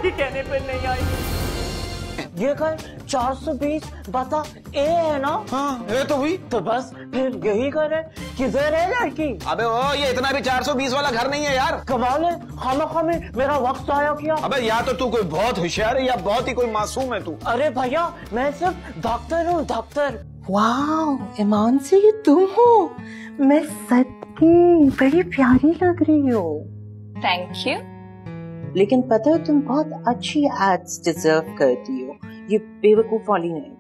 आपके कहने पर नहीं आई। ये कर 420 बता ए है ना? हाँ ये तो हुई। तो बस फिर यही करे। किधर है लड़की? अबे ओ ये इतना भी 420 वाला घर नहीं है यार। कमाल है, खामखा में मेरा वक्त आया किया। अबे या तो तू कोई बहुत होशियार है या बहुत ही कोई मासूम है तू। अरे भैया मैं सिर्फ डॉक्टर हूँ, डॉक्टर। वाओ ईमान से ये तुम हो? मैं सच्ची बड़ी प्यारी लग रही हो। Thank you. लेकिन पता है तुम बहुत अच्छी एड्स डिजर्व करती हो, ये बेवकूफ वाली नहीं।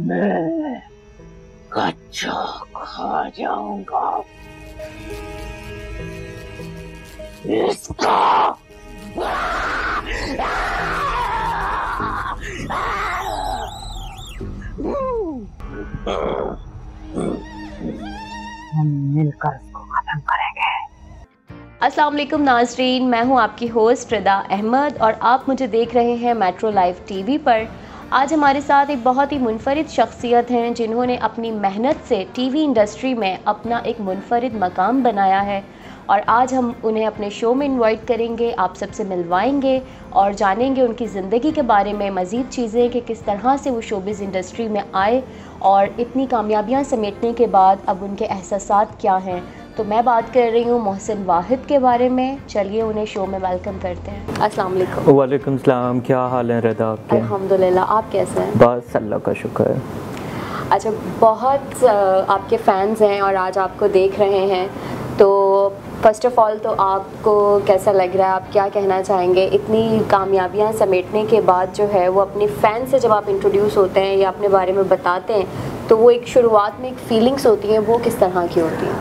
मैं कच्चा खा जाऊंगा इसका। हम मिलकर इसको खत्म करेंगे। अस्सलाम वालेकुम नाजरीन, मैं हूं आपकी होस्ट रिदा अहमद और आप मुझे देख रहे हैं मेट्रो लाइव टीवी पर। आज हमारे साथ एक बहुत ही मुनफरिद शख्सियत हैं जिन्होंने अपनी मेहनत से टीवी इंडस्ट्री में अपना एक मुनफरिद मकाम बनाया है और आज हम उन्हें अपने शो में इनवाइट करेंगे, आप सबसे मिलवाएंगे और जानेंगे उनकी ज़िंदगी के बारे में मज़ीद चीज़ें कि किस तरह से वो शोबिज़ इंडस्ट्री में आए और इतनी कामयाबियां समेटने के बाद अब उनके एहसासात क्या हैं। तो मैं बात कर रही हूँ मोहसिन वाहिद के बारे में। चलिए उन्हें शो में वेलकम करते हैं। अस्सलाम वालेकुम। वालेकुम सलाम, क्या हाल है रदा आपके? अल्हम्दुलिल्लाह, आप कैसे हैं? बस अल्लाह का शुक्र है। अच्छा, बहुत आपके फ़ैन्स हैं और आज आपको देख रहे हैं, तो फ़र्स्ट ऑफ़ ऑल तो आपको कैसा लग रहा है, आप क्या कहना चाहेंगे? इतनी कामयाबियां समेटने के बाद जो है वो अपने फ़ैन से जब आप इंट्रोड्यूस होते हैं या अपने बारे में बताते हैं तो वो एक शुरुआत में एक फ़ीलिंग्स होती हैं, वो किस तरह की होती है?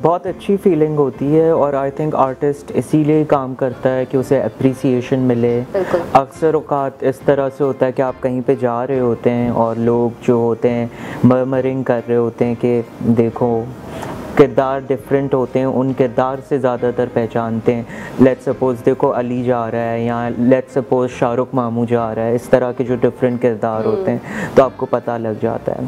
बहुत अच्छी फीलिंग होती है और आई थिंक आर्टिस्ट इसीलिए काम करता है कि उसे अप्रिसिएशन मिले। अक्सर औक़ात इस तरह से होता है कि आप कहीं पे जा रहे होते हैं और लोग जो होते हैं मर्मरिंग कर रहे होते हैं कि देखो किरदार डिफरेंट होते हैं, उन किरदार से ज़्यादातर पहचानते हैं। लेट्स सपोज़ देखो अली जा रहा है या लेट्स सपोज़ शाहरुख मामू जा रहा है, इस तरह के जो डिफरेंट किरदार होते हैं तो आपको पता लग जाता है।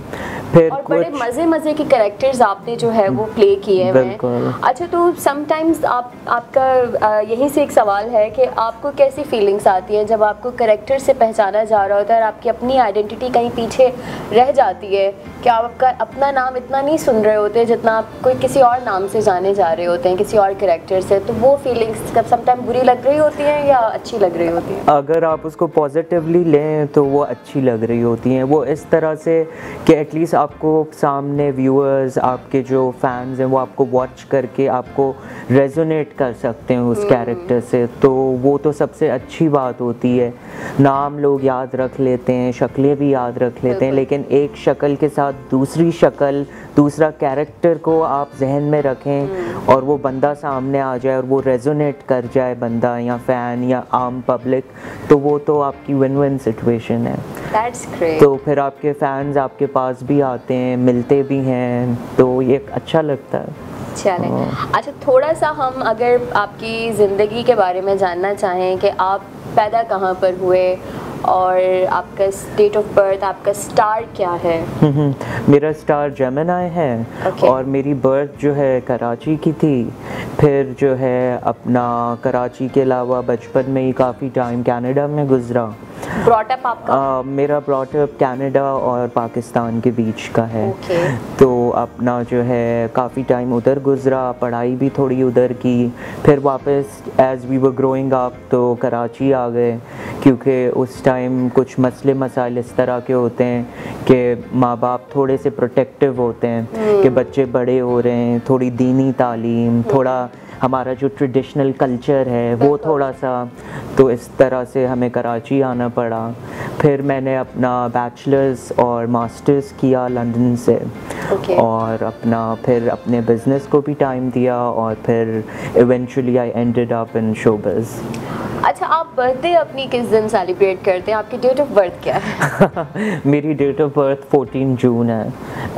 फिर और बड़े मज़े के कैरेक्टर्स आपने जो है वो प्ले किए हैं। अच्छा, तो समटाइम्स आपका यहीं से एक सवाल है कि आपको कैसी फीलिंग्स आती हैं जब आपको कैरेक्टर से पहचाना जा रहा होता है और आपकी अपनी आइडेंटिटी कहीं पीछे रह जाती है कि आप आपका अपना नाम इतना नहीं सुन रहे होते जितना आप कोई किसी और नाम से जाने जा रहे होते हैं, किसी और कैरेक्टर से, तो वो फीलिंग्स कब समटाइम बुरी लग रही होती हैं या अच्छी लग रही होती हैं? अगर आप उसको पॉजिटिवली लें तो वो अच्छी लग रही होती हैं। वो इस तरह से कि एटलीस्ट आपको सामने व्यूअर्स, आपके जो फैंस हैं वो आपको वॉच करके आपको रेजोनेट कर सकते हैं उस कैरेक्टर से, तो वो तो सबसे अच्छी बात होती है। नाम लोग याद रख लेते हैं, शक्लें भी याद रख लेते हैं, लेकिन एक शक्ल के साथ दूसरी शक्ल, दूसरा कैरेक्टर को आप जहन में रखें और वो बंदा सामने आ जाए और वो रेजोनेट कर जाए बंदा या फ़ैन या आम पब्लिक, तो वो तो आपकी विन विन सिचुएशन है। That's great. तो फिर आपके फैंस आपके पास भी आते हैं, मिलते भी हैं, तो ये अच्छा लगता है। चलें, अच्छा थोड़ा सा हम अगर आपकी ज़िंदगी के बारे में जानना चाहें कि आप पैदा कहाँ पर हुए और आपका डेट ऑफ बर्थ, आपका स्टार क्या है? मेरा स्टार जेमिनी है और मेरी बर्थ जो है कराची की थी। फिर जो है अपना कराची के अलावा बचपन में ही काफ़ी टाइम कनाडा में गुजरा। ब्रॉटअप आपका? मेरा ब्रॉटअप कनाडा और पाकिस्तान के बीच का है। तो अपना जो है काफ़ी टाइम उधर गुजरा, पढ़ाई भी थोड़ी उधर की। फिर वापस as we were growing up तो कराची आ गए, क्योंकि उस टाइम कुछ मसले मसाइल इस तरह के होते हैं कि माँ बाप थोड़े से प्रोटेक्टिव होते हैं कि बच्चे बड़े हो रहे हैं, थोड़ी दीनी तालीम, थोड़ा हमारा जो ट्रेडिशनल कल्चर है वो थोड़ा सा, तो इस तरह से हमें कराची आना पड़ा। फिर मैंने अपना बैचलर्स और मास्टर्स किया लंदन से और अपना फिर अपने बिज़नेस को भी टाइम दिया और फिर eventually I ended up in showbiz. अच्छा, आप बर्थडे अपनी किस दिन सेलिब्रेट करते हैं? आपकी डेट ऑफ बर्थ क्या है? मेरी डेट ऑफ बर्थ 14 जून है।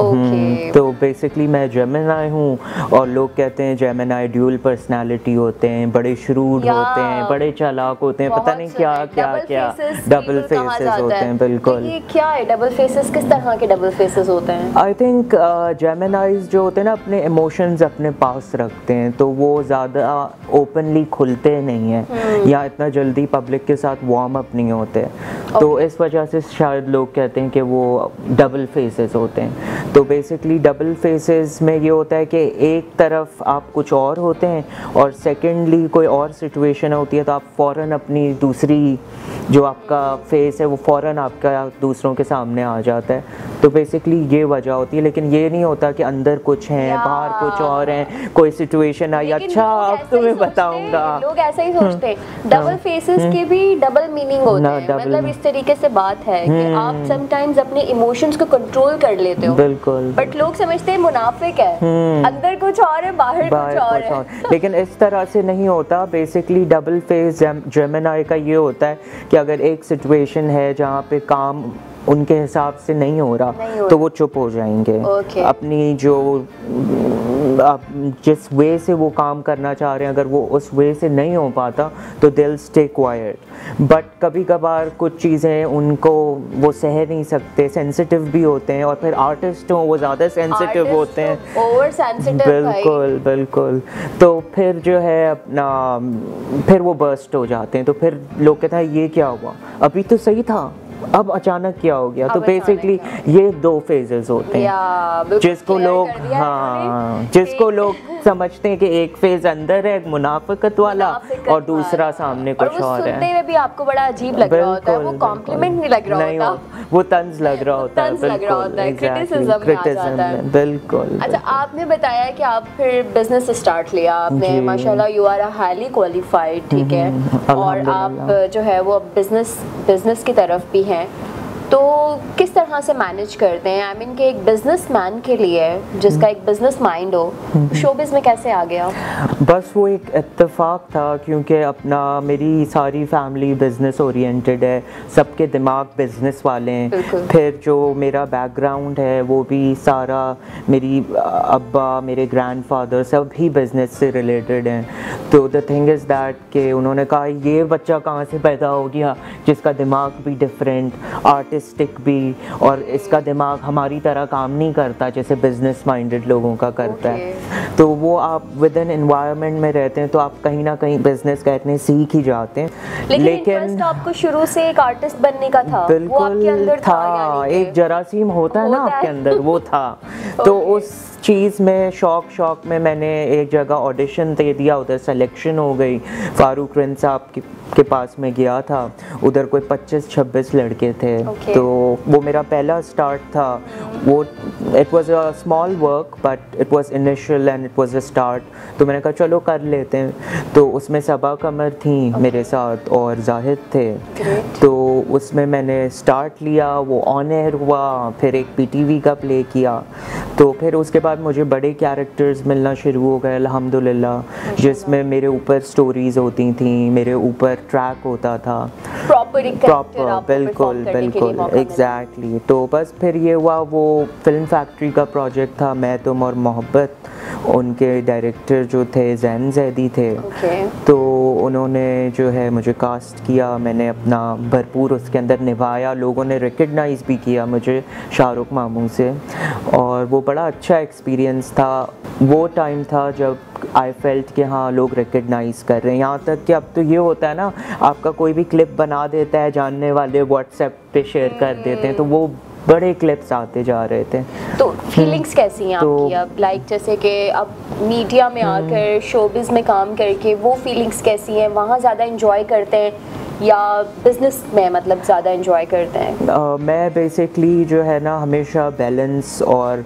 ओके। तो बेसिकली मैं जेमिनाई हूँ और लोग कहते हैं जेमिनाई ड्यूल पर्सनालिटी होते हैं, बड़े श्रूड होते हैं, बड़े चालाक होते हैं, पता नहीं क्या क्या क्या डबल फेसेस होते हैं। बिल्कुल। ये क्या है डबल फेसेस? किस तरह के डबल फेसेस होते हैं? आई थिंक जेमिनाइज जो होते हैं ना अपने इमोशंस अपने पास रखते हैं, तो वो ज़्यादा ओपनली खुलते नहीं हैं या इतना जल्दी पब्लिक के साथ वार्म अप नहीं होते। तो इस वजह से शायद लोग कहते हैं कि वो डबल फेसेस होते हैं। तो बेसिकली डबल फेसेस में ये होता है कि एक तरफ आप कुछ और होते हैं और सेकेंडली कोई और सिचुएशन होती है तो आप फ़ौरन अपनी दूसरी जो आपका फेस है वो फ़ौरन आपका दूसरों के सामने आ जाता है। तो बेसिकली ये वजह होती है, लेकिन ये नहीं होता कि अंदर कुछ हैं बाहर कुछ और हैं, कोई सिचुएशन आई अच्छा अब तुम्हें बताऊंगा। लोग ऐसा ही सोचते हैं। डबल फेसेस के भी डबल मीनिंग होते हैं। मतलब इस तरीके से बात है कि आप समटाइम्स अपने इमोशंस को कंट्रोल कर लेते हो। बिल्कुल। बट लोग समझते हैं मुनाफिक है, अंदर कुछ और है बाहर कुछ और है। लेकिन इस तरह से नहीं होता। बेसिकली डबल फेस जेमिनाई का ये होता है कि अगर एक सिचुएशन है जहाँ पे काम उनके हिसाब से नहीं हो रहा तो वो चुप हो जाएंगे। अपनी जो जिस वे से वो काम करना चाह रहे हैं अगर वो उस वे से नहीं हो पाता तो दिल स्टे क्वाइट। बट कभी कभार कुछ चीज़ें उनको वो सह नहीं सकते, सेंसिटिव भी होते हैं, और फिर आर्टिस्ट हो वो ज़्यादा सेंसिटिव होते हैं, ओवर सेंसिटिव। बिल्कुल बिल्कुल। तो फिर जो है अपना फिर वो बर्स्ट हो जाते हैं। तो फिर लोग कहते हैं ये क्या हुआ, अभी तो सही था, अब अचानक क्या हो गया। तो बेसिकली ये दो फेजेस होते हैं जिसको लोग जिसको लोग समझते हैं कि एक फेज अंदर है मुनाफिकत वाला और दूसरा सामने कुछ और है। सुनते हुए भी आपको बड़ा अजीब लग रहा होता है, वो कॉम्प्लीमेंट नहीं लग रहा होता, वो तंज लग रहा होता है, क्रिटिसिज्म। बिल्कुल। अच्छा, आपने बताया कि आप फिर बिजनेस स्टार्ट लिया आपने, माशाल्लाह यू आर हाईली क्वालिफाइड, ठीक है, और आप जो है वो बिजनेस की तरफ भी हैं। तो किस तरह से मैनेज करते हैं? आई मीन कि एक बिजनेसमैन के लिए जिसका एक बिजनेस माइंड हो शोबिज़ में कैसे आ गया? बस वो एक इत्तेफाक था क्योंकि अपना मेरी सारी फैमिली बिजनेस ओरिएंटेड है, सबके दिमाग बिजनेस वाले हैं। फिर जो मेरा बैकग्राउंड है वो भी सारा मेरी अब्बा मेरे ग्रैंडफादर सब ही बिजनेस से रिलेटेड हैं। तो द थिंग इज़ दैट कि उन्होंने कहा ये बच्चा कहाँ से पैदा हो गया जिसका दिमाग भी डिफरेंट, आर्टिस्टिक भी, और इसका दिमाग हमारी तरह काम नहीं करता जैसे बिजनेस माइंडेड लोगों का करता है। तो वो आप विद इन एनवायरनमेंट में रहते हैं तो आप कहीं ना कहीं बिजनेस करने सीख ही जाते हैं। लेकिन आपको शुरू से एक आर्टिस्ट बनने का था, बिल्कुल वो आपके अंदर था, एक जरासीम होता है ना आपके अंदर, वो था। तो उस चीज़ में शौक में मैंने एक जगह ऑडिशन दे दिया, उधर सिलेक्शन हो गई, फारूक रिन साहब के पास में गया था, उधर कोई 25-26 लड़के थे। तो वो मेरा पहला स्टार्ट था। वो it was a small work but it was initial and it was a start. तो मैंने कहा चलो कर लेते हैं। तो उसमें सबा कमर थी मेरे साथ और जाहिद थे। तो उसमें मैंने स्टार्ट लिया, वो ऑन एयर हुआ, फिर एक पीटीवी का प्ले किया। तो फिर उसके बाद मुझे बड़े कैरेक्टर्स मिलना शुरू हो गए अल्हम्दुलिल्लाह, जिसमें मेरे ऊपर स्टोरीज होती थी, मेरे ऊपर ट्रैक होता था प्रॉपर, बिल्कुल एग्जैक्टली। तो बस फिर ये हुआ, वो फिल्म फैक्ट्री का प्रोजेक्ट था, मैं तुम और मोहब्बत। उनके डायरेक्टर जो थे जैन जैदी थे। तो उन्होंने जो है मुझे कास्ट किया, मैंने अपना भरपूर उसके अंदर निभाया, लोगों ने रिकग्नाइज़ भी किया मुझे शाहरुख मामू से, और वो बड़ा अच्छा एक्सपीरियंस था। वो टाइम था जब आई फेल्ट कि हाँ लोग रिकग्नाइज़ कर रहे हैं। यहाँ तक कि अब तो ये होता है ना, आपका कोई भी क्लिप बना देता है, जानने वाले व्हाट्सएप पे शेयर कर देते हैं, तो वो बड़े क्लिप्स आते जा रहे थे। तो फीलिंग्स कैसी हैं आपकी अब, लाइक जैसे कि अब मीडिया में आकर शोबिज़ में काम करके वो फीलिंग्स कैसी हैं? वहाँ ज़्यादा एंजॉय करते हैं या बिजनेस में मतलब ज़्यादा एंजॉय करते हैं? मैं बेसिकली जो है ना हमेशा बैलेंस और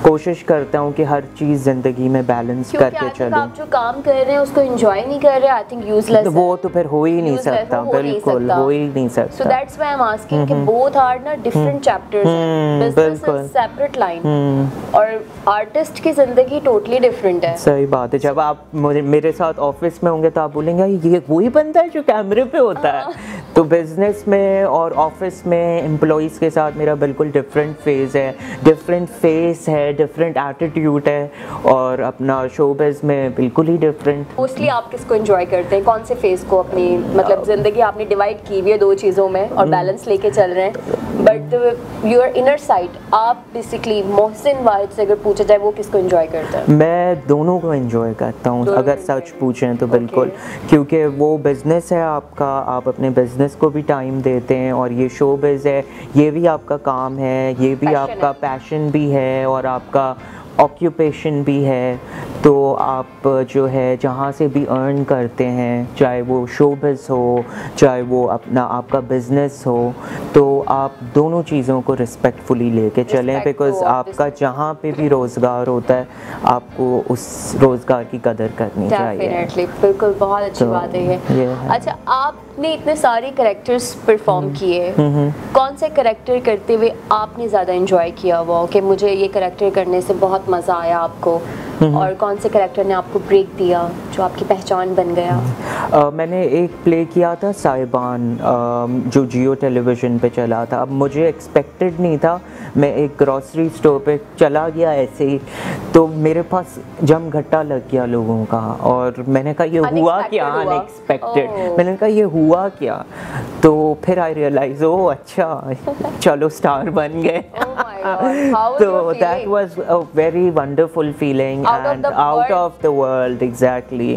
कोशिश करता हूँ कि हर चीज़ ज़िंदगी में बैलेंस करके चलूँ। आप जो काम कर रहे हैं उसको एंजॉय नहीं कर रहे, आई थिंक यूजलेस है। वो तो फिर हो ही नहीं सकता, बिल्कुल हो ही नहीं सकता। So that's why I am asking कि बोथ आर ना डिफरेंट चैप्टर्स हैं, बिजनेस इज सेपरेट लाइन और आर्टिस्ट की जिंदगी टोटली डिफरेंट है। सही बात है। जब आप मेरे साथ ऑफिस में होंगे तो आप बोलेंगे ये वही बंदा है जो कैमरे पे होता है। तो बिजनेस में और ऑफिस में एम्प्लॉइज़ के साथ मेरा बिल्कुल डिफरेंट फेज है, डिफरेंट फेस है, डिफरेंट एटीट्यूड है और अपना शोबिज में बिल्कुल ही डिफरेंट। मोस्टली आप किसको एंजॉय करते हैं, कौन से फेज को अपनी मतलब जिंदगी आपने डिवाइड की हुई है दो चीज़ों में और बैलेंस लेके चल रहे हैं, बट योर इनर साइड आप बेसिकली मोहसिन वाहिद से अगर पूछा जाए वो किसको एंजॉय करता है? मैं दोनों को एंजॉय करता हूँ अगर सच पूछें तो बिल्कुल, क्योंकि वो बिज़नेस है आपका, आप अपने बिज़नेस को भी टाइम देते हैं और ये शोबिज़ है, ये भी आपका काम है, ये भी आपका पैशन भी है और आपका ऑक्यूपेशन भी है। तो आप जो है जहाँ से भी अर्न करते हैं, चाहे वो शोबिज़ हो चाहे वो अपना आपका बिज़नेस हो, तो आप दोनों चीज़ों को रिस्पेक्टफुली लेके चलें, बिकॉज़ आपका जहाँ पे भी रोज़गार होता है आपको उस रोज़गार की कदर करनी चाहिए। डेफिनेटली, बिल्कुल बहुत अच्छी बात है ये। अच्छा, आपने इतने सारे कैरेक्टर्स परफॉर्म किए, कौन से कैरेक्टर करते हुए आपने ज़्यादा एंजॉय किया वो कि मुझे ये कैरेक्टर करने से बहुत मज़ा आया आपको, और कौन से कैरेक्टर ने आपको ब्रेक दिया जो आपकी पहचान बन गया? मैंने एक प्ले किया था साहिबान, जो जियो टेलीविज़न पे चला था। अब मुझे एक्सपेक्टेड नहीं था, मैं एक ग्रॉसरी स्टोर पे चला गया ऐसे ही, तो मेरे पास जम घट्टा लग गया लोगों का और मैंने कहा ये हुआ क्या, अनएक्सपेक्टेड। मैंने कहा ये हुआ क्या, तो फिर आई रियलाइज ओ अच्छा चलो स्टार बन गए। तो that was a very wonderful feeling and out of the world exactly,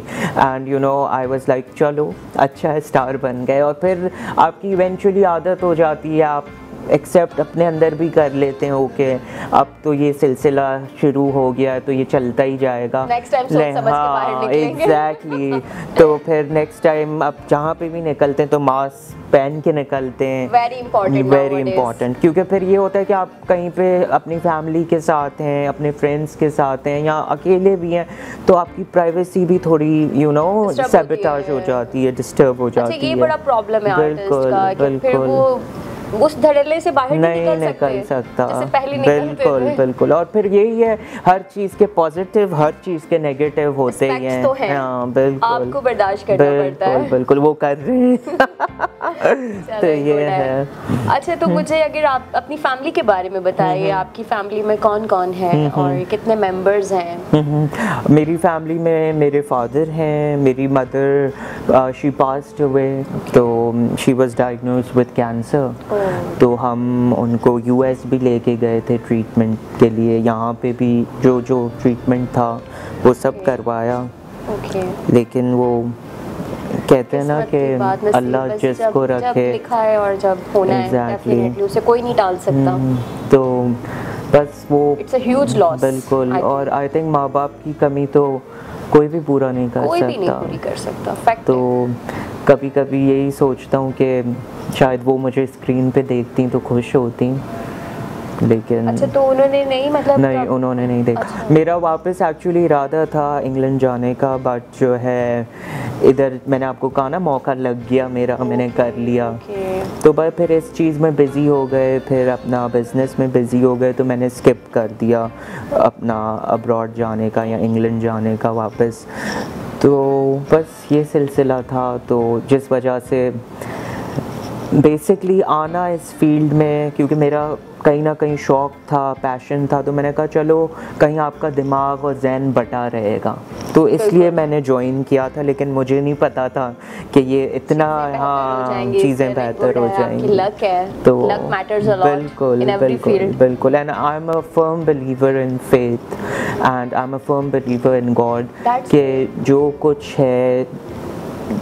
and you know I was like चलो अच्छा है स्टार बन गए। और फिर आपकी इवेंचुअली आदत हो जाती है, आप एक्सेप्ट अपने अंदर भी कर लेते हैं, ओके अब तो ये सिलसिला शुरू हो गया तो ये चलता ही जाएगा, नेक्स्ट टाइम सोच समझ के बाहर निकलेंगे। एग्जैक्टली। तो फिर नेक्स्ट टाइम अब जहाँ पे भी निकलते हैं तो मास्क पहन के निकलते हैं, वेरी इंपॉर्टेंट, क्योंकि फिर ये होता है कि आप कहीं पे अपनी फैमिली के साथ हैं, अपने फ्रेंड्स के साथ हैं या अकेले भी हैं, तो आपकी प्राइवेसी भी थोड़ी यू नो सैबोटेज हो जाती है, डिस्टर्ब हो जाती है। ये बड़ा प्रॉब्लम है आर्टिस्ट का कि फिर वो उस धड़ल्ले से बाहर नहीं निकल सकता जैसे पहले बिल्कुल। और फिर यही है, हर चीज़ के पॉजिटिव हर चीज़ के नेगेटिव होते ही हैं। हाँ बिल्कुल, आपको बर्दाश्त करना पड़ता है। बिल्कुल वो कर रहे हैं। तो ये है। अच्छा, तो मुझे अगर आप अपनी फैमिली के बारे में बताइए, आपकी फैमिली में कौन कौन है और कितने मेंबर्स हैं? मेरी फैमिली में मेरे फादर हैं, मेरी मदर शी पास्ड अवे, तो she was diagnosed with cancer, तो हम उनको यूएस भी लेके गए थे ट्रीटमेंट के लिए, यहाँ पे भी जो ट्रीटमेंट था वो सब करवाया, लेकिन वो कहते हैं ना कि अल्लाह जिसको रखे लिखा है और जब होना है डेफिनेटली उसे कोई नहीं टाल सकता। तो बस वो इट्स अ ह्यूज लॉस बिल्कुल। और आई थिंक माँ बाप की कमी तो कोई भी पूरा नहीं कर सकता, कोई भी नहीं पूरी कर सकता, फैक्ट। तो कभी कभी यही सोचता हूँ कि शायद वो मुझे स्क्रीन पे देखती तो खुश होती, लेकिन अच्छा, तो उन्होंने नहीं मतलब नहीं उन्होंने नहीं देखा। अच्छा। मेरा वापस एक्चुअली इरादा था इंग्लैंड जाने का, बट जो है इधर मैंने आपको कहा ना मौका लग गया मेरा, मैंने कर लिया, तो बस फिर इस चीज़ में बिज़ी हो गए, फिर अपना बिज़नेस में बिज़ी हो गए, तो मैंने स्किप कर दिया अपना अब्रॉड जाने का या इंग्लैंड जाने का वापस। तो बस ये सिलसिला था, तो जिस वजह से बेसिकली आना इस फील्ड में, क्योंकि मेरा कहीं ना कहीं शौक़ था, पैशन था, तो मैंने कहा चलो कहीं आपका दिमाग और जहन बटा रहेगा, तो इसलिए मैंने ज्वाइन किया था, लेकिन मुझे नहीं पता था कि ये इतना हाँ चीज़ें बेहतर हो जाएंगी। लक है, तो लक मैटर्स अ लॉट बिल्कुल बिल्कुल। And I am a firm believer in faith and I am a firm believer in God, कि जो कुछ है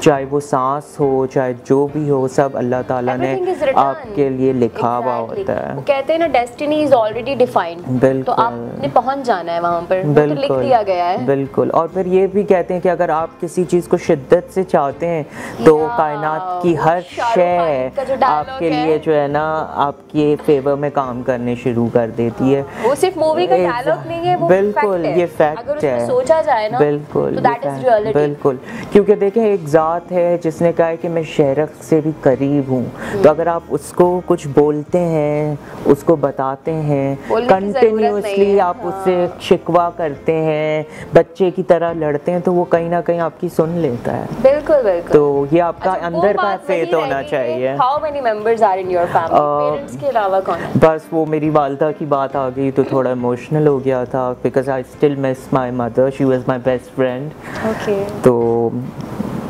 चाहे वो सांस हो, चाहे जो भी हो, सब अल्लाह ताला ने Everything is written. आपके लिए लिखा हुआ Exactly. होता है। वो कहते हैं ना, डेस्टिनी इज ऑलरेडी डिफाइंड। बिल्कुल। तो आपने पहुंच जाना है वहाँ पर, वो तो लिख बिल्कुल दिया गया है। बिल्कुल। और फिर ये भी कहते हैं कि अगर आप किसी चीज़ को शिद्दत से चाहते हैं तो या, कायनात की हर शाहरुख खान का जो शय dialogue आपके है। लिए जो है ना आपके फेवर में काम करने शुरू कर देती है। वो सिर्फ मूवी का डायलॉग नहीं है, वो बिल्कुल fact है। ये अगर फैक्ट उसमें है। सोचा जाए ना, बिल्कुल तो ये that is fact- reality। बिल्कुल, क्योंकि देखें एक ज़ात है जिसने कहा है कि मैं शहरक से भी करीब हूँ। तो अगर आप उसको कुछ बोलते हैं, उसको बताते हैं, बोलने की ज़रूरत नहीं कंटिन्यूसली है। आप उससे शिकवा करते हैं, बच्चे की तरह लड़ते हैं, तो वो कहीं ना कहीं आपकी सुन लेता है। बिल्कुल बिल्कुल। तो ये आपका अच्छा, वो अंदर का बात वही फेथ होना रहती है। चाहिए। How many members are in your family? Parents के अलावा कौन है? बस वो मेरी वालदा की बात आ गई तो थोड़ा इमोशनल हो गया था, because I still miss my mother, she was my best friend. Okay. तो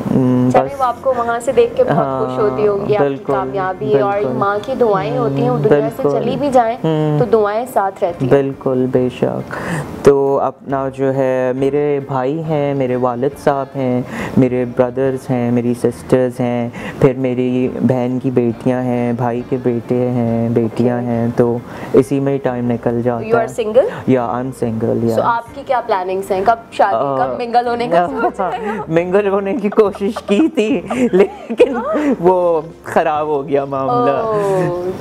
चलिए, बस वो आपको वहाँ से देख के बहुत हाँ, खुश होती होंगी, आपकी बिल्कुल, कामयाबी और बिल्कुल। माँ की दुआएं होती हैं, वो दुनिया से बिल्कुल। चली भी जाएं तो दुआएं साथ रहती हैं। बिल्कुल बेशक। तो अपना जो है मेरे भाई हैं, मेरे वालिद साहब हैं, मेरे ब्रदर्स हैं, मेरी सिस्टर्स हैं, फिर मेरी बहन की बेटियां हैं, भाई के बेटे हैं, बेटियां हैं, तो इसी में ही टाइम निकल जाता है। You are single? या आई एम सिंगल। सो आपकी क्या प्लानिंग्स हैं? कब शादी, कब मिंगल होने का सोच रहे हैं? मिंगल होने की कोशिश की थी लेकिन वो ख़राब हो गया मामला।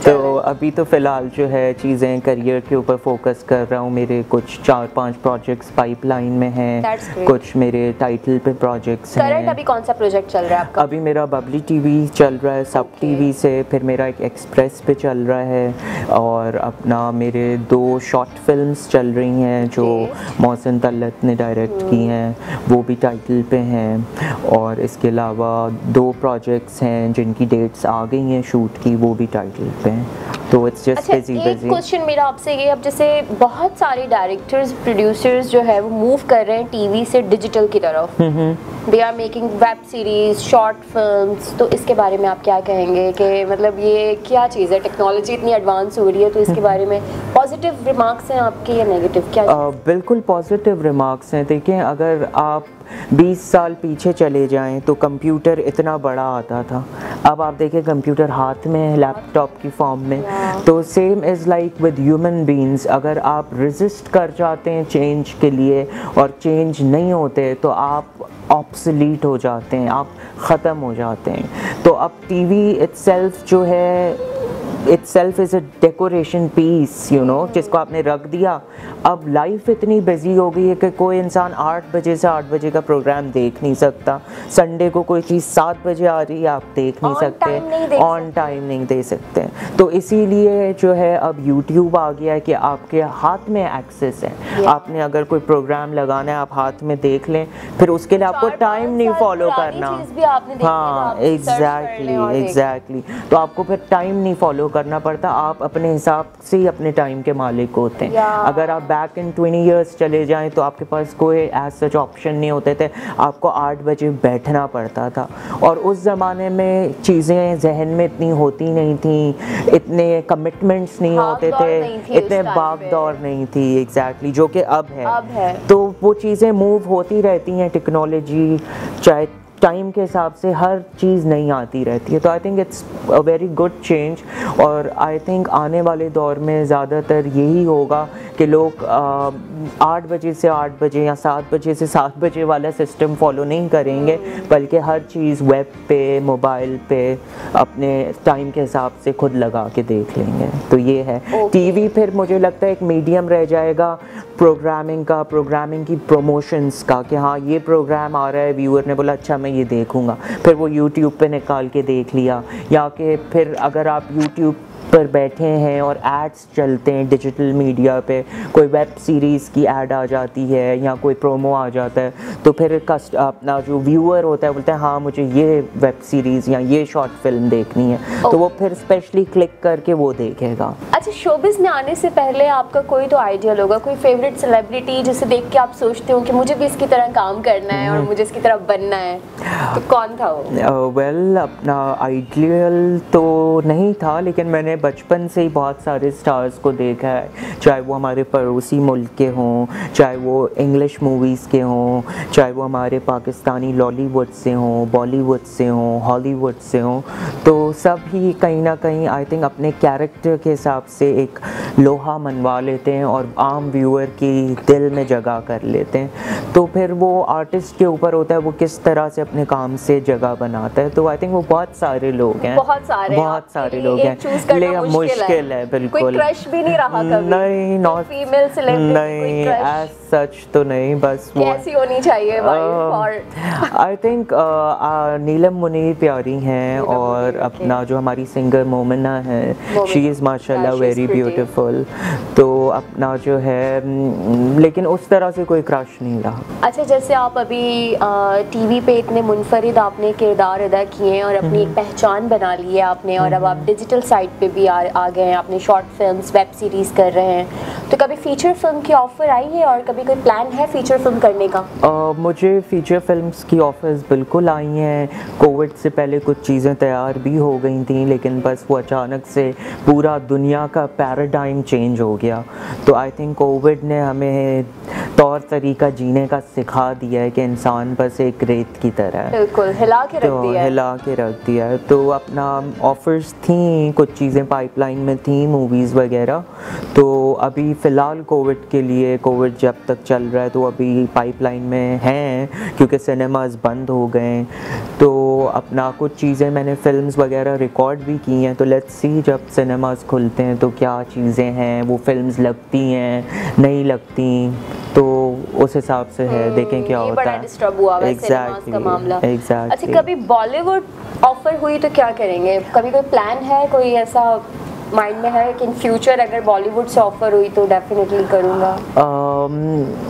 तो अभी तो फ़िलहाल जो है चीज़ें करियर के ऊपर फोकस कर रहा हूँ। मेरे कुछ 4-5 प्रोजेक्ट्स पाइपलाइन में हैं, That's great. कुछ मेरे टाइटल पे प्रोजेक्ट्स करंट हैं। अभी कौन सा प्रोजेक्ट चल रहा है आपका? अभी मेरा बबली टीवी चल रहा है, सब टीवी से, फिर मेरा एक एक्सप्रेस पे चल रहा है, और अपना मेरे 2 शॉर्ट फिल्म्स चल रही हैं जो मोहसिन तलत ने डायरेक्ट की हैं, वो भी टाइटल पे हैं। और इसके अलावा 2 प्रोजेक्ट्स हैं जिनकी डेट्स आ गई हैं शूट की, वो भी टाइटल पे हैं। तो इट्स जस्ट अच्छा, बिजी एक बिजी। क्वेश्चन मेरा आपसे ये, अब जैसे बहुत सारे डायरेक्टर्स, प्रोड्यूसर्स जो है वो मूव कर रहे हैं टीवी से डिजिटल की तरफ, they are making web series, short films, तो इसके बारे में आप क्या कहेंगे कि मतलब ये क्या चीज़ है? टेक्नोलॉजी इतनी एडवांस हो रही है, तो इसके बारे में पॉजिटिव रिमार्क्स हैं आपके या नेगेटिव, क्या? बिल्कुल पॉजिटिव रिमार्क्स हैं। देखें, अगर आप 20 साल पीछे चले जाएं तो कंप्यूटर इतना बड़ा आता था, अब आप देखें कंप्यूटर हाथ में है, लैपटॉप की फॉर्म में। तो same is like with human beings, अगर आप रेजिस्ट कर जाते हैं चेंज के लिए और चेंज नहीं होते तो आप ऑब्सोलीट हो जाते हैं, आप ख़त्म हो जाते हैं। तो अब टीवी इटसेल्फ जो है, itself is a decoration piece, you know, जिसको आपने रख दिया। अब लाइफ इतनी बिजी हो गई है कि कोई इंसान 8 बजे से 8 बजे का प्रोग्राम देख नहीं सकता। संडे को कोई चीज़ 7 बजे आ रही है, आप देख नहीं सकते, ऑन टाइम नहीं दे सकते। तो इसीलिए जो है अब यूट्यूब आ गया है कि आपके हाथ में एक्सेस है। आपने अगर कोई प्रोग्राम लगाना है, आप हाथ में देख लें, फिर उसके लिए आपको टाइम नहीं फॉलो करना। हाँ, एग्जैक्टली। तो आपको फिर टाइम नहीं फॉलो करना पड़ता, आप अपने हिसाब से ही अपने टाइम के मालिक होते हैं। अगर आप बैक इन 20 ईयर्स चले जाएं तो आपके पास कोई एज सच ऑप्शन नहीं होते थे, आपको 8 बजे बैठना पड़ता था। और उस ज़माने में चीज़ें जहन में इतनी होती नहीं थी, इतने कमिटमेंट्स नहीं होते थे, इतने भाग दौड़ नहीं थी, एग्जैक्टली, जो कि अब है। तो वो चीज़ें मूव होती रहती हैं, टेक्नोलॉजी चाहे टाइम के हिसाब से हर चीज़ नहीं आती रहती है। तो I think it's a very good change, और आई थिंक आने वाले दौर में ज़्यादातर यही होगा कि लोग 8 बजे से 8 बजे या 7 बजे से 7 बजे वाला सिस्टम फॉलो नहीं करेंगे, बल्कि हर चीज़ वेब पे, मोबाइल पे अपने टाइम के हिसाब से खुद लगा के देख लेंगे। तो ये है। टीवी फिर मुझे लगता है एक मीडियम रह जाएगा प्रोग्रामिंग का, प्रोग्रामिंग की प्रमोशंस का, कि हाँ ये प्रोग्राम आ रहा है, व्यूअर ने बोला अच्छा मैं ये देखूंगा, फिर वो यूट्यूब पे निकाल के देख लिया। या कि फिर अगर आप यूट्यूब पर बैठे हैं और एड्स चलते हैं डिजिटल मीडिया पे, कोई वेब सीरीज़ की ऐड आ जाती है या कोई प्रोमो आ जाता है, तो फिर अपना जो व्यूअर होता है बोलता है हाँ मुझे ये वेब सीरीज़ या ये शॉर्ट फिल्म देखनी है, तो वो फिर स्पेशली क्लिक करके वो देखेगा। अच्छा, शोबिज़ में आने से पहले आपका कोई तो आइडियल होगा, कोई फेवरेट सेलिब्रिटी जिसे देख के आप सोचते हो कि मुझे भी इसकी तरह काम करना है और मुझे इसकी तरह बनना है, तो कौन था वो? वेल, अपना आइडियल तो नहीं था, लेकिन मैंने बचपन से ही बहुत सारे स्टार्स को देखा है, चाहे वो हमारे पड़ोसी मुल्क के हों, चाहे वो इंग्लिश मूवीज़ के हों, चाहे वो हमारे पाकिस्तानी लॉलीवुड से हों, बॉलीवुड से हों, हॉलीवुड से हों। तो सब ही कहीं ना कहीं आई थिंक अपने कैरेक्टर के हिसाब से एक लोहा मनवा लेते हैं और आम व्यूअर की दिल में जगह कर लेते हैं। तो फिर वो आर्टिस्ट के ऊपर होता है वो किस तरह से अपने काम से जगह बनाता है। तो आई थिंक वो बहुत सारे लोग हैं, बहुत सारे लोग हैं, लेकिन मुश्किल है बिल्कुल। कोई क्रश भी नहीं रहा कभी? नहीं, नॉट फीमेल सेलिब्रिटी, नहीं, एज सच तो नहीं, बस वो कैसी होनी चाहिए वाइफ? आई थिंक नीलम मुनीर प्यारी हैं और अपना जो हमारी सिंगर मोमिना है, शी इज़ माशाल्लाह वेरी ब्यूटीफुल। तो अपना जो है लेकिन उस तरह से कोई क्रश नहीं रहा। अच्छा, जैसे आप अभी टीवी पे इतने मुनफरिद आपने किरदार अदा किए हैं और अपनी एक पहचान बना ली है आपने, और अब आप डिजिटल साइट पे भी आ गए हैं, आपने शॉर्ट फिल्म्स, वेब सीरीज़ कर रहे हैं, तो कभी फीचर फिल्म की ऑफ़र आई है और कभी कोई प्लान है फीचर फिल्म करने का? मुझे फीचर फिल्म्स की ऑफर्स बिल्कुल आई हैं। कोविड से पहले कुछ चीज़ें तैयार भी हो गई थी, लेकिन बस वो अचानक से पूरा दुनिया का पैराडाइम चेंज हो गया। तो आई थिंक कोविड ने हमें तौर तरीका जीने का सिखा दिया है कि इंसान बस एक रेत की तरह है, बिल्कुल हिला के रख दिया है। तो अपना ऑफर्स थी, कुछ चीज़ें पाइपलाइन में थी, मूवीज़ वगैरह। तो अभी फ़िलहाल कोविड के लिए, कोविड जब तक चल रहा है तो अभी पाइपलाइन में हैं, क्योंकि सिनेमास बंद हो गए। तो अपना कुछ चीज़ें मैंने फ़िल्म्स वगैरह रिकॉर्ड भी की हैं। तो लेट्स सी जब सिनेमास खुलते हैं तो क्या चीज़ें हैं, वो फिल्म्स लगती हैं नहीं लगती, तो उस हिसाब से है, देखें क्या होता है। बड़ा डिस्टर्ब हुआ है सिनेमास का मामला। अच्छा, कभी बॉलीवुड ऑफर हुई तो क्या करेंगे? कभी कोई प्लान है, कोई ऐसा माइंड में है कि इन फ्यूचर अगर बॉलीवुड से ऑफर हुई तो डेफिनेटली करूँगा?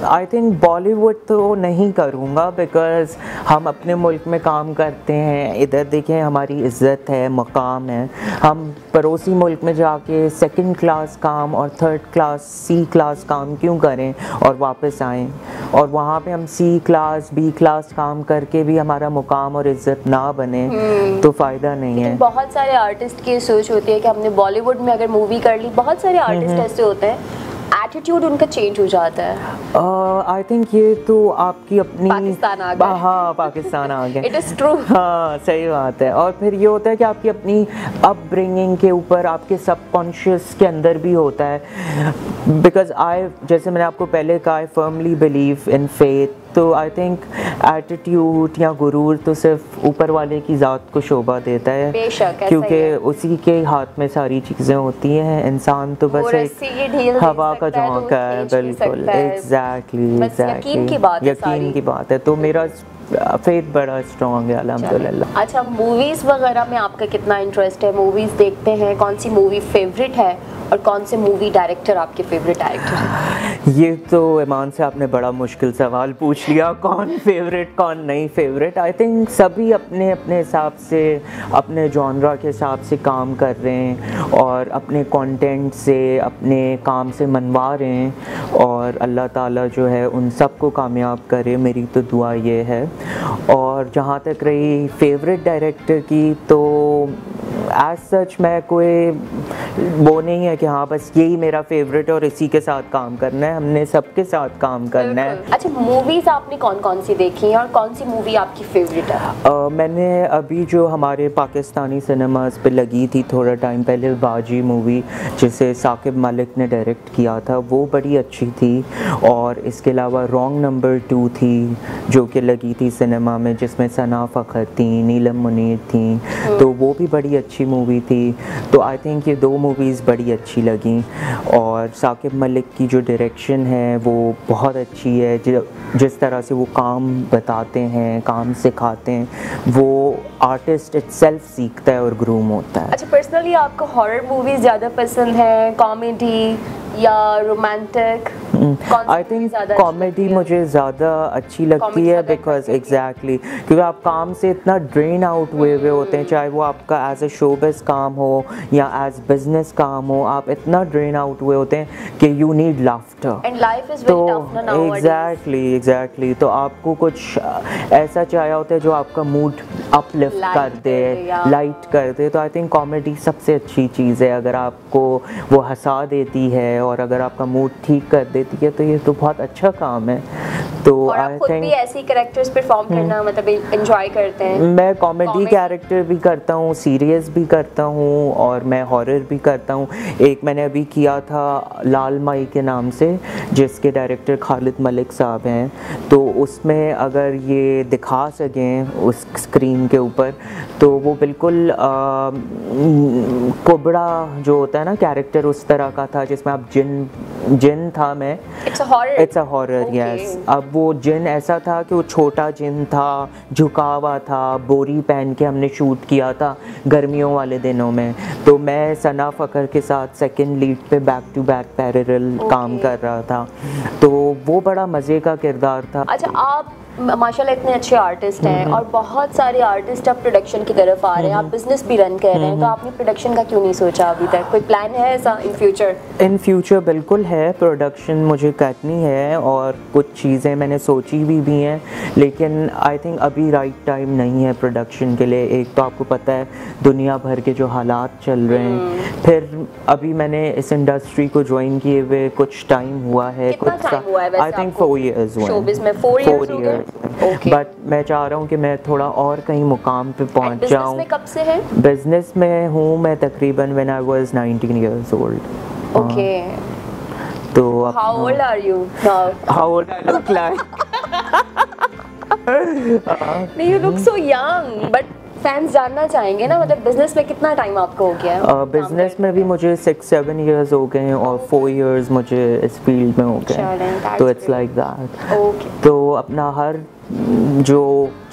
आई थिंक बॉलीवुड तो नहीं करूँगा, बिकॉज़ हम अपने मुल्क में काम करते हैं, इधर देखें हमारी इज़्ज़त है, मकाम है। हम पड़ोसी मुल्क में जाके सेकंड क्लास काम और थर्ड क्लास सी क्लास काम क्यों करें और वापस आएँ, और वहाँ पे हम सी क्लास बी क्लास काम करके भी हमारा मुकाम और इज़्ज़त ना बने तो फ़ायदा नहीं है। बहुत सारे आर्टिस्ट की सोच होती है कि हमने बॉलीवुड में अगर मूवी कर ली, बहुत सारे आर्टिस्ट ऐसे होते हैं एटीट्यूड उनका चेंज हो जाता है। आई थिंक ये तो आपकी अपनी पाकिस्तान आ गए। हाँ, पाकिस्तान आ गए। It is true. हाँ, सही बात है। और फिर ये होता है कि आपकी अपनी अपब्रिंगिंग के ऊपर, आपके सबकॉन्शियस के अंदर भी होता है। बिकॉज जैसे मैंने आपको पहले कहा, I firmly believe in faith. तो आई थिंक एटीट्यूड या गुरूर तो सिर्फ ऊपर वाले की ज़ात को शोभा देता है, क्योंकि उसी के हाथ में सारी चीज़ें होती हैं। इंसान तो बस एक हवा का झोंका है। बिल्कुल, एग्जैक्टली यकीन की बात है। तो मेरा फेथ बड़ा स्ट्रॉन्ग है अल्हम्दुलिल्लाह। अच्छा, मूवीज़ वगैरह में आपका कितना इंटरेस्ट है? मूवीज़ देखते हैं? कौन सी मूवी फेवरेट है और कौन से मूवी डायरेक्टर आपके फेवरेट डायरेक्टर हैं? ये तो ईमान से आपने बड़ा मुश्किल सवाल पूछ लिया, कौन फेवरेट कौन नहीं फेवरेट। आई थिंक सभी अपने अपने हिसाब से, अपने जॉनरा के हिसाब से काम कर रहे हैं और अपने कंटेंट से, अपने काम से मनवा रहे हैं, और अल्लाह ताला जो है उन सब को कामयाब करे, मेरी तो दुआ ये है। और जहाँ तक रही फेवरेट डायरेक्टर की, तो एज सच मैं कोई वो नहीं है कि हाँ बस यही मेरा फेवरेट और इसी के साथ काम करना है, हमने सबके साथ काम करना है। अच्छा, मूवीज़ आपने कौन कौन सी देखी हैं और कौन सी मूवी आपकी फेवरेट है? मैंने अभी जो हमारे पाकिस्तानी सिनेमास पे लगी थी थोड़ा टाइम पहले, बाजी मूवी जिसे साकिब मलिक ने डायरेक्ट किया था, वो बड़ी अच्छी थी। और इसके अलावा रॉन्ग नंबर 2 थी जो कि लगी थी सिनेमा में, जिसमें सना फ़खर थी, नीलम मुनीर थी, तो वो भी बड़ी अच्छी मूवी थी। तो आई थिंक ये 2 मूवीज़ बड़ी अच्छी लगी। और साकिब मलिक की जो डायरेक्शन है वो बहुत अच्छी है, जिस तरह से वो काम बताते हैं, काम सिखाते हैं, वो आर्टिस्ट इटसेल्फ सीखता है और ग्रूम होता है। अच्छा, पर्सनली आपको हॉरर मूवीज़ ज़्यादा पसंद है, कॉमेडी या रोमांटिक? आई थिंक कॉमेडी मुझे ज़्यादा अच्छी लगती है बिकॉज एग्जैक्टली क्योंकि आप काम से इतना ड्रेन आउट हुए होते हैं, चाहे वो आपका एज ए शोबिज़ काम हो या एज बिजनेस काम हो, आप इतना ड्रेन आउट हुए होते हैं कि you need laughter. And life is very tough ना नाउअडेज। एग्जैक्टली तो आपको कुछ ऐसा चाहिए होता है जो आपका मूड अपलिफ्ट कर दे, लाइट कर दे। तो आई थिंक कॉमेडी सबसे अच्छी चीज़ है, अगर आपको वो हंसा देती है और अगर आपका मूड ठीक कर देती है तो ये तो बहुत अच्छा काम है। तो और आप खुद भी ऐसी कैरेक्टर्स परफॉर्म करना मतलब एंजॉय करते हैं? मैं कॉमेडी कैरेक्टर भी करता हूँ, सीरियस भी करता हूँ और मैं हॉरर भी करता हूँ। एक मैंने अभी किया था लाल माई के नाम से, जिसके डायरेक्टर खालिद मलिक साहब हैं। तो उसमें अगर ये दिखा सकें उस स्क्रीन के ऊपर तो वो बिल्कुल कोबड़ा जो होता है ना कैरेक्टर उस तरह का था, जिसमें आप जिन था मैं। It's a horror yes. अब वो जिन ऐसा था कि वो छोटा जिन था, झुका हुआ था, बोरी पहन के हमने शूट किया था गर्मियों वाले दिनों में। तो मैं सना फ़खर के साथ सेकंड लीड पे बैक टू बैक पैरेलल काम कर रहा था, तो वो बड़ा मज़े का किरदार था। अच्छा, आप माशाल्लाह इतने अच्छे आर्टिस्ट हैं और बहुत सारे आर्टिस्ट अब प्रोडक्शन की तरफ आ रहे हैं, आप बिजनेस भी रन कर रहे हैं, तो आपने प्रोडक्शन का क्यों नहीं सोचा अभी तक? कोई प्लान है ऐसा इन फ्यूचर? इन फ्यूचर बिल्कुल है, प्रोडक्शन मुझे करनी है और कुछ चीज़ें मैंने सोची भी हैं, लेकिन आई थिंक अभी राइट टाइम नहीं है प्रोडक्शन के लिए। एक तो आपको पता है दुनिया भर के जो हालात चल रहे हैं, फिर अभी मैंने इस इंडस्ट्री को ज्वाइन किए हुए कुछ टाइम हुआ है। कितना टाइम हुआ है वैसे? आई थिंक 4 years हुए। शोबिज़ में 4 years? बट मैं चाह रहा हूँ कि मैं थोड़ा और कहीं मुकाम पे पहुँच जाऊँ। में कब से है? बिजनेस में हूँ मैं तकरीबन when I was 19 years old। Okay. तो How old are you now? How old I look like? नहीं, you look so young, but fans जानना चाहेंगे ना, मतलब बिजनेस में कितना टाइम आपको हो गया है? बिजनेस में भी मुझे 6-7 years हो गए हैं और 4 years मुझे इस फील्ड में हो गए, तो इट्स लाइक दैट। ओके। तो अपना हर जो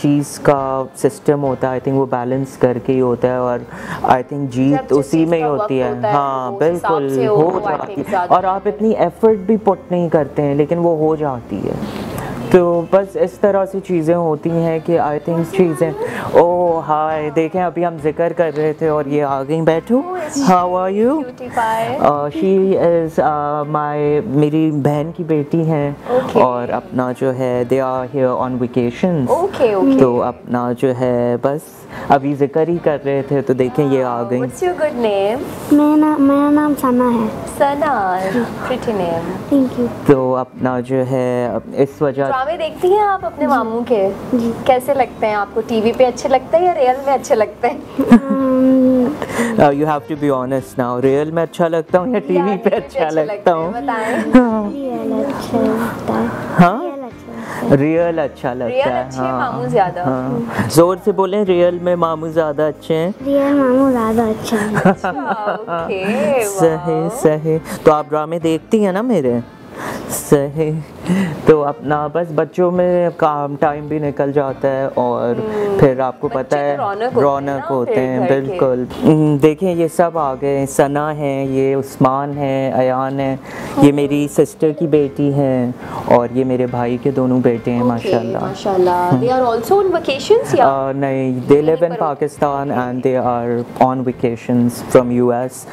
चीज़ का सिस्टम होता है आई थिंक वो बैलेंस करके ही होता है, और आई थिंक जीत उसी में ही होती है। हाँ बिल्कुल हो जाती है, और आप इतनी एफर्ट भी पुट नहीं करते हैं लेकिन वो हो जाती है। तो बस इस तरह से चीज़ें होती हैं कि आई थिंक चीज़ें। ओह हाय, देखें अभी हम जिक्र कर रहे थे और ये आ गई। बैठो। How are you? She is मेरी बहन की बेटी हैं और अपना जो है they are here on vacation. तो अपना जो है बस अभी जिक्र ही कर रहे थे तो देखें ये आ गई। What's your good name? मेरा नाम सना है। सना, pretty name. Thank you. तो अपना जो है इस वजह। ड्रामे देखती हैं आप अपने मामू के? कैसे लगते हैं आपको? टीवी पे अच्छे लगते हैं या रियल में अच्छे लगते हैं? You have to be honest now. Real में अच्छा लगता हूँ या टीवी पे अच्छा लगता हूँ? रियल अच्छा लगता है। हाँ रियल अच्छा लगता रियल है। अच्छे, मामू ज्यादा? हाँ जोर से बोलें, रियल में मामू ज़्यादा अच्छे हैं। रियल मामू ज़्यादा अच्छे हैं। ओके, सही सही। तो आप ड्रामे देखती हैं ना मेरे? सही। तो अपना बस बच्चों में काम टाइम भी निकल जाता है और फिर आपको पता है रौनक होते हैं। बिल्कुल। देखें ये सब आ गए, सना है, ये उस्मान है, अयान है, ये मेरी सिस्टर की बेटी है और ये मेरे भाई के दोनों बेटे हैं। माशाल्लाह माशाल्लाह। They are also on vacations या? नहीं, they live in Pakistan and they are on vacations from US।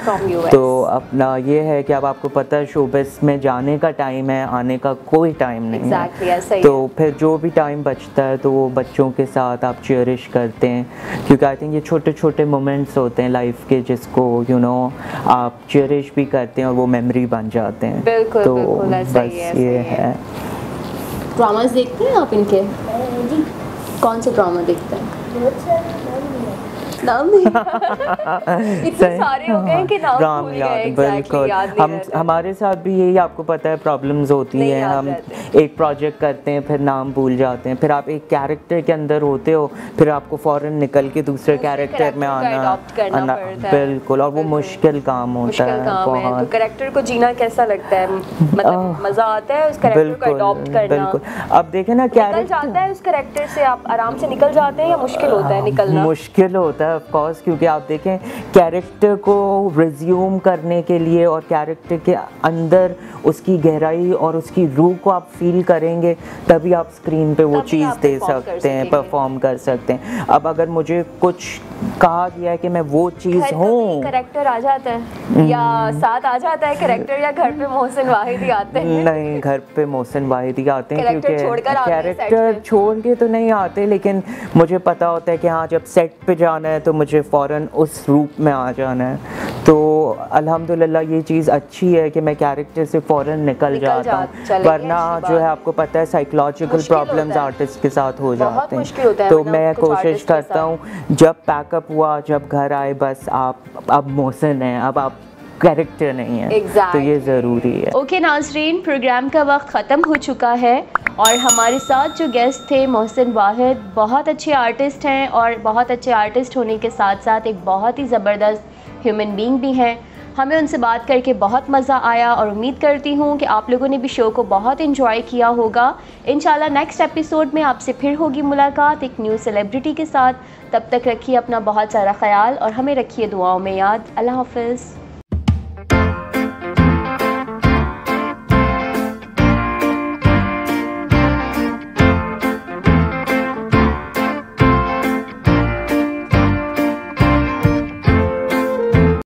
तो अपना ये है कि अब आपको पता है शोबिज़ में जाने का टाइम है, आने का कोई टाइम नहीं है। तो फिर जो भी टाइम बचता है तो वो बच्चों के साथ आप चेरिश करते हैं, क्योंकि आई थिंक ये छोटे छोटे मोमेंट्स होते हैं लाइफ के जिसको आप चेरिश भी करते हैं और वो मेमोरी बन जाते हैं। बिल्कुल, तो बिल्कुल, बस ये है। ड्रामास देखते हैं आप इनके? कौन से ड्रामा देखते हैं? नाम नहीं इतने सारे हो गए कि नाम भूल गए। बिल्कुल। हमारे साथ भी यही आपको पता है प्रॉब्लम्स होती हैं। हम एक प्रोजेक्ट करते हैं फिर नाम भूल जाते हैं, फिर आप एक कैरेक्टर के अंदर होते हो फिर आपको फ़ौरन निकल के दूसरे कैरेक्टर में आना बिल्कुल, और वो मुश्किल काम होता है बहुत। तो कैरेक्टर को जीना कैसा लगता है? मतलब मज़ा आता है उस कैरेक्टर को अडॉप्ट करना? बिल्कुल। अब देखें ना, निकल जाता है उस कैरेक्टर से, आप आराम से निकल जाते हैं या मुश्किल होता है निकलना? मुश्किल होता है है ऑफ कोर्स, क्योंकि आप देखें कैरेक्टर को रिज्यूम करने के लिए और कैरेक्टर के अंदर उसकी गहराई और उसकी रूह को आप फील करेंगे तभी आप स्क्रीन पे वो चीज़ दे सकते हैं, परफॉर्म कर सकते हैं। अब अगर मुझे कुछ कहा गया है कि मैं वो चीज़ हूँ, कैरेक्टर आ जाता है या साथ आ जाता है कैरेक्टर, या घर पे मोहसिन वाहिदी आते हैं? नहीं, घर पे मोहसिन वाहिदी आते हैं, कैरेक्टर क्योंकि छोड़कर आते हैं सेट कैरेक्टर पे? छोड़ के तो नहीं आते, लेकिन मुझे पता होता है कि हाँ जब सेट पे जाना है तो मुझे फ़ौरन उस रूप में आ जाना है। तो अल्हम्दुलिल्लाह ये चीज़ अच्छी है कि मैं कैरेक्टर से फ़ौरन निकल जाता हूँ, वरना जो है आपको पता है साइकोलॉजिकल प्रॉब्लम्स आर्टिस्ट के साथ हो जाते हैं। तो मैं कोशिश करता हूँ जब पैकअप हुआ, जब घर आए, बस आप अब मोहसिन हैं, अब आप कैरेक्टर नहीं है। तो ये ज़रूरी है। ओके नाज़रीन, प्रोग्राम का वक्त ख़त्म हो चुका है और हमारे साथ जो गेस्ट थे मोहसिन वाहिद, बहुत अच्छे आर्टिस्ट हैं और बहुत अच्छे आर्टिस्ट होने के साथ साथ एक बहुत ही ज़बरदस्त ह्यूमन बीइंग भी हैं। हमें उनसे बात करके बहुत मज़ा आया और उम्मीद करती हूँ कि आप लोगों ने भी शो को बहुत एंजॉय किया होगा। इंशाल्लाह नेक्स्ट एपिसोड में आपसे फिर होगी मुलाकात एक न्यू सेलिब्रिटी के साथ। तब तक रखिए अपना बहुत सारा ख्याल और हमें रखिए दुआओं में याद। अल्लाह हाफ़िज़।